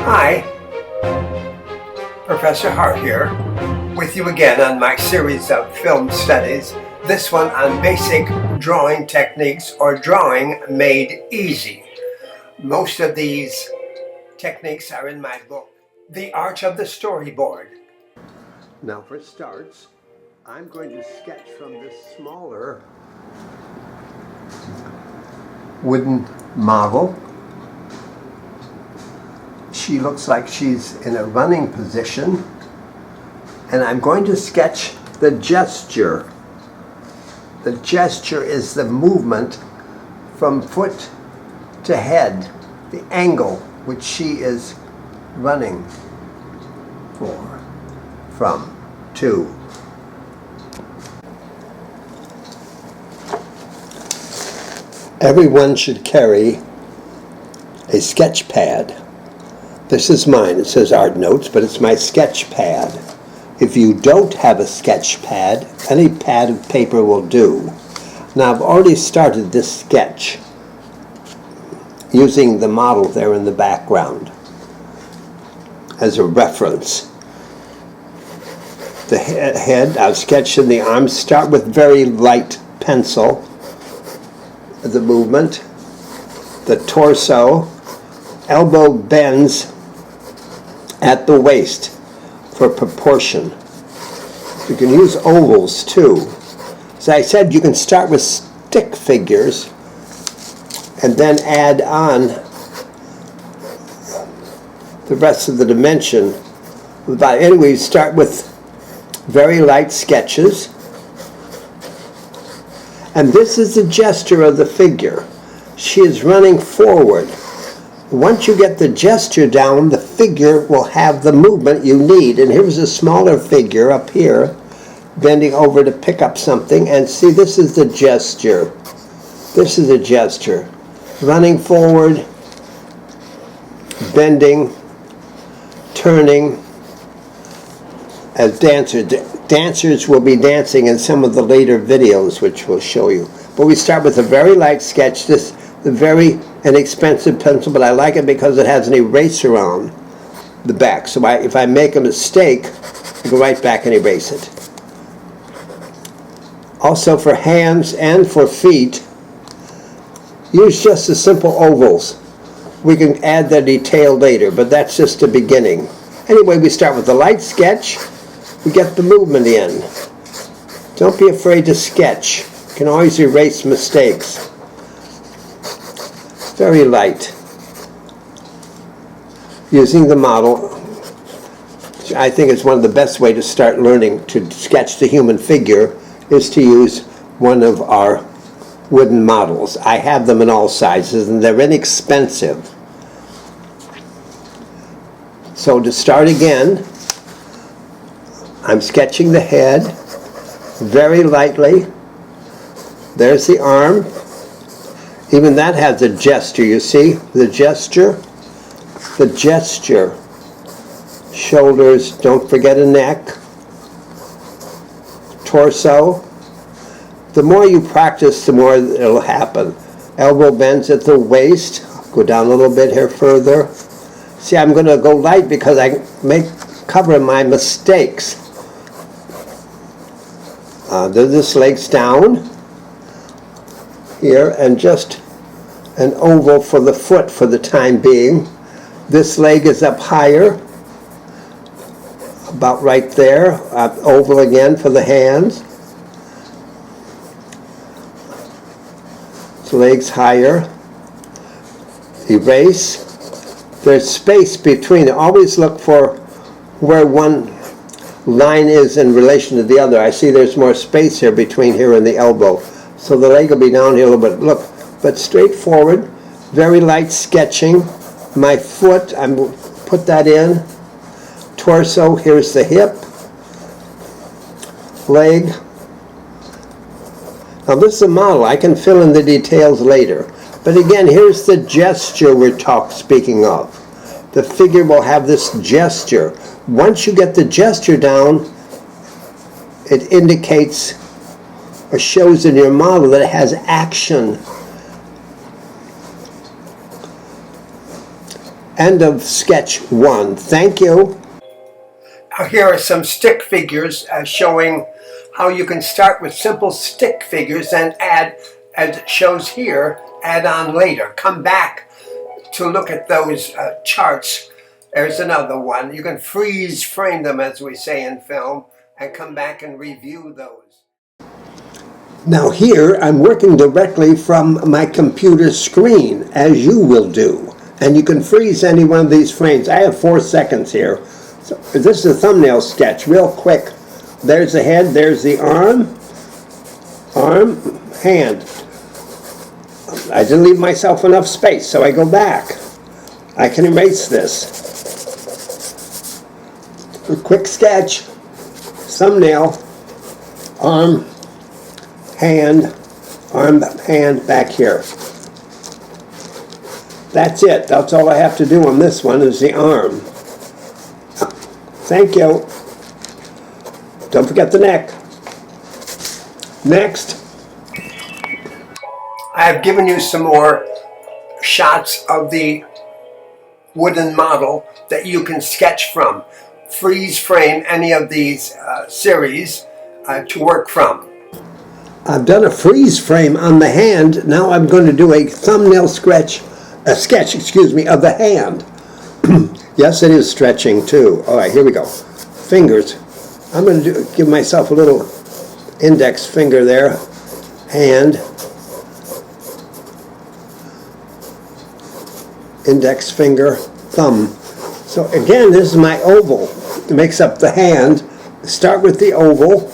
Hi, Professor Hart here, with you again on my series of film studies, this one on basic drawing techniques or drawing made easy. Most of these techniques are in my book, The Art of the Storyboard. Now for starts, I'm going to sketch from this smaller wooden model. She looks like she's in a running position, and I'm going to sketch the gesture. The gesture is the movement from foot to head, the angle which she is running from, to. Everyone should carry a sketch pad. This is mine. It says Art Notes, but it's my sketch pad. If you don't have a sketch pad, any pad of paper will do. Now I've already started this sketch using the model there in the background as a reference. The head, I've sketched in the arms. Start with very light pencil. The movement, the torso, elbow bends at the waist for proportion. You can use ovals too. As I said, you can start with stick figures and then add on the rest of the dimension. But anyway, start with very light sketches. And this is the gesture of the figure. She is running forward. Once you get the gesture down, the figure will have the movement you need. And here's a smaller figure up here, bending over to pick up something. And see, this is the gesture. This is a gesture. Running forward, bending, turning. As dancers will be dancing in some of the later videos, which we'll show you. But we start with a very light sketch. This the very inexpensive pencil, but I like it because it has an eraser on the back. So if I make a mistake, I go right back and erase it. Also for hands and for feet, use just the simple ovals. We can add the detail later, but that's just the beginning. Anyway, we start with the light sketch. We get the movement in. Don't be afraid to sketch. You can always erase mistakes. Very light. Using the model, I think is one of the best ways to start learning to sketch the human figure, is to use one of our wooden models. I have them in all sizes and they're inexpensive. So to start again, I'm sketching the head very lightly. There's the arm. Even that has a gesture, you see? The gesture. The gesture. Shoulders, don't forget a neck. Torso. The more you practice, the more it'll happen. Elbow bends at the waist. Go down a little bit here further. See, I'm going to go light because I cover my mistakes. This leg's down here, and just an oval for the foot for the time being. This leg is up higher, about right there. Oval again for the hands. This leg's higher. Erase. There's space between. Always look for where one line is in relation to the other. I see there's more space here between here and the elbow. So the leg will be down here a little bit. Look, but straightforward, very light sketching. My foot, I'm put that in. Torso, here's the hip. Leg. Now this is a model. I can fill in the details later. But again, here's the gesture we're speaking of. The figure will have this gesture. Once you get the gesture down, it indicates or shows in your model that it has action. End of sketch 1. Thank you. Here are some stick figures showing how you can start with simple stick figures and add, as it shows here, add on later. Come back to look at those charts. There's another one. You can freeze frame them, as we say in film, and come back and review those. Now here, I'm working directly from my computer screen, as you will do. And you can freeze any one of these frames. I have 4 seconds here. So this is a thumbnail sketch, real quick. There's the head, there's the arm, hand. I didn't leave myself enough space, so I go back. I can erase this. A quick sketch, thumbnail, arm, hand, back here. That's it. That's all I have to do on this one is the arm. Thank you. Don't forget the neck. Next. I have given you some more shots of the wooden model that you can sketch from. Freeze frame any of these series to work from. I've done a freeze frame on the hand. Now I'm going to do a thumbnail sketch of the hand. Yes, it is stretching too. All right, here we go. Fingers. I'm going to give myself a little index finger there. Hand. Index finger. Thumb. So again, this is my oval. It makes up the hand. Start with the oval.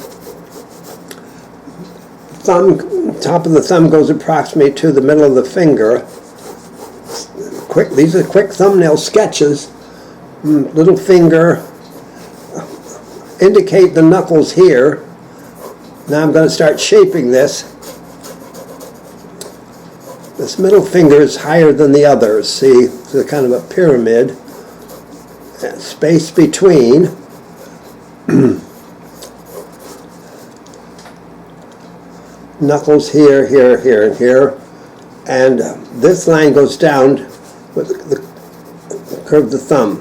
Thumb, top of the thumb goes approximately to the middle of the finger. These are quick thumbnail sketches. Little finger. Indicate the knuckles here. Now I'm going to start shaping this. This middle finger is higher than the others. See, it's a kind of a pyramid. And space between. Knuckles here, here, here, and here. And this line goes down with the curve of the thumb.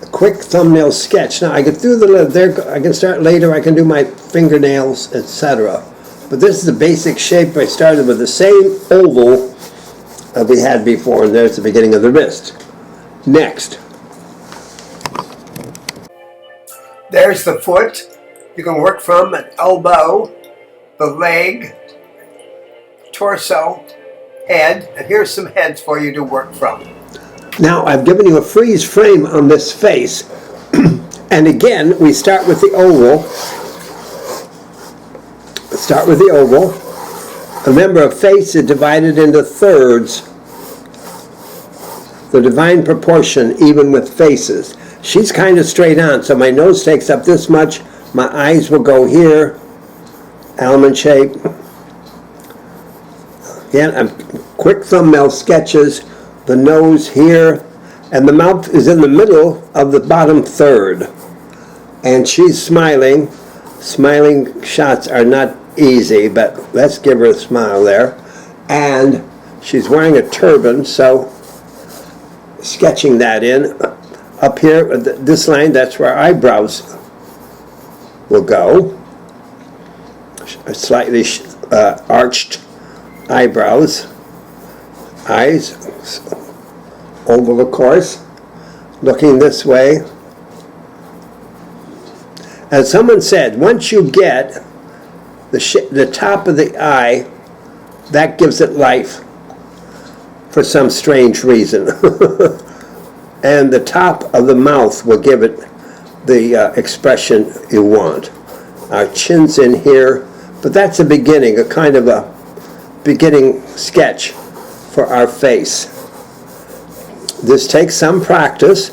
A quick thumbnail sketch. Now I get through there. I can start later. I can do my fingernails, etc. But this is the basic shape. I started with the same oval that we had before, and there's the beginning of the wrist. Next. There's the foot. You can work from an elbow, the leg, torso, head, and here's some heads for you to work from. Now I've given you a freeze frame on this face, and again we start with the oval. Start with the oval. Remember, a face is divided into thirds. The divine proportion, even with faces. She's kind of straight on, so my nose takes up this much. My eyes will go here, almond shape. Again, quick thumbnail sketches. The nose here, and the mouth is in the middle of the bottom third. And she's smiling. Smiling shots are not easy, but let's give her a smile there. And she's wearing a turban, so sketching that in. Up here, this line, that's where eyebrows will go. Slightly arched eyebrows. Eyes, oval of course, looking this way. As someone said, once you get the top of the eye, that gives it life for some strange reason. And the top of the mouth will give it the expression you want. Our chin's in here, but that's a beginning, a kind of a beginning sketch for our face. This takes some practice.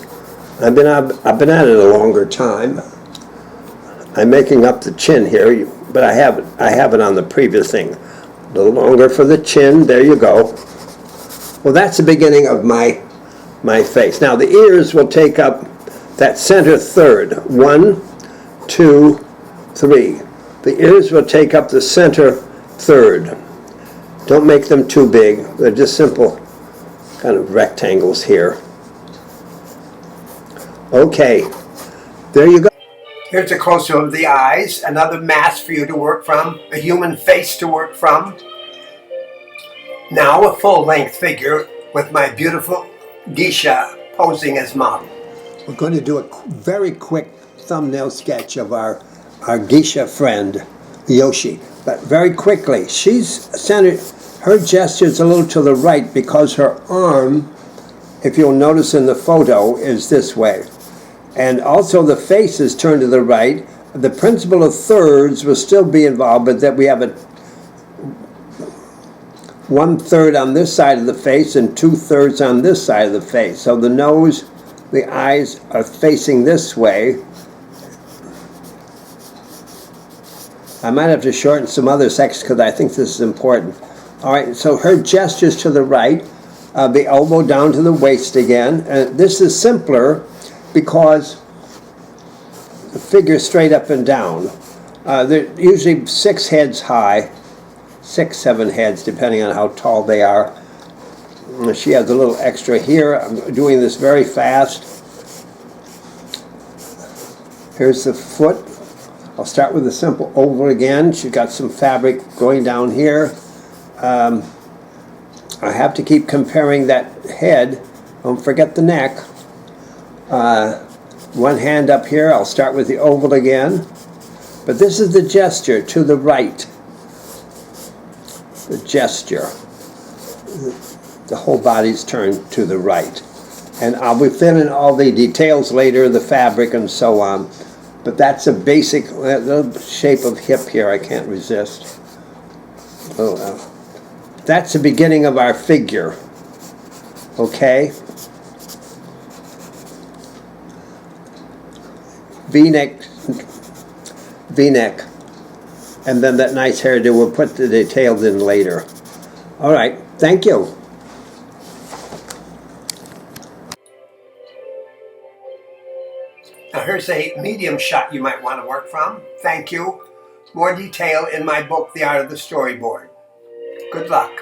I've been at it a longer time. I'm making up the chin here, but I have it on the previous thing. A little longer for the chin. There you go. Well, that's the beginning of my face. Now the ears will take up that center third. 1, 2, 3. The ears will take up the center third. Don't make them too big. They're just simple kind of rectangles here. Okay, there you go. Here's a close-up of the eyes, another mask for you to work from, a human face to work from. Now a full-length figure with my beautiful geisha posing as model. We're going to do a very quick thumbnail sketch of our geisha friend, Yoshi. But very quickly, she's centered, her gesture's a little to the right because her arm, if you'll notice in the photo, is this way. And also the face is turned to the right. The principle of thirds will still be involved, but that we have a 1/3 on this side of the face and 2/3 on this side of the face. So the nose, the eyes are facing this way. I might have to shorten some other sections because I think this is important. All right, so her gestures to the right, the elbow down to the waist again. This is simpler because the figure straight up and down. They're usually 6 heads high, 6, 7 heads, depending on how tall they are. She has a little extra here. I'm doing this very fast. Here's the foot. I'll start with a simple oval again. She's got some fabric going down here. I have to keep comparing that head. Don't forget the neck. One hand up here. I'll start with the oval again. But this is the gesture to the right. The gesture. The whole body's turned to the right. And I'll be filling all the details later, the fabric and so on. But that's a basic the shape of hip here. I can't resist. That's the beginning of our figure. Okay? V-neck, V-neck. And then that nice hairdo, we'll put the details in later. All right, thank you. Now here's a medium shot you might want to work from. Thank you. More detail in my book, The Art of the Storyboard. Good luck.